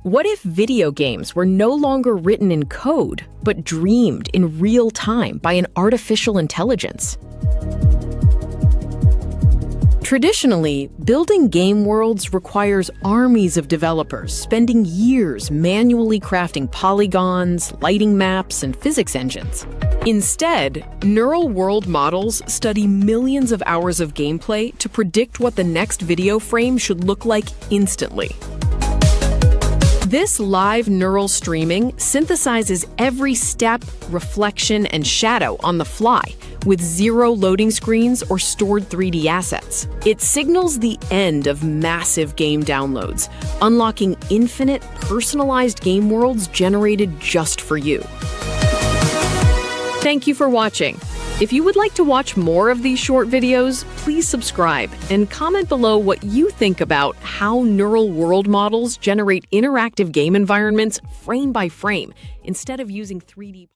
What if video games were no longer written in code, but dreamed in real time by an artificial intelligence? Traditionally, building game worlds requires armies of developers spending years manually crafting polygons, lighting maps, and physics engines. Instead, neural world models study millions of hours of gameplay to predict what the next video frame should look like instantly. This live neural streaming synthesizes every step, reflection, and shadow on the fly, with zero loading screens or stored 3D assets. It signals the end of massive game downloads, unlocking infinite, personalized game worlds generated just for you. Thank you for watching. If you would like to watch more of these short videos, please subscribe and comment below what you think about how neural world models generate interactive game environments frame by frame instead of using 3D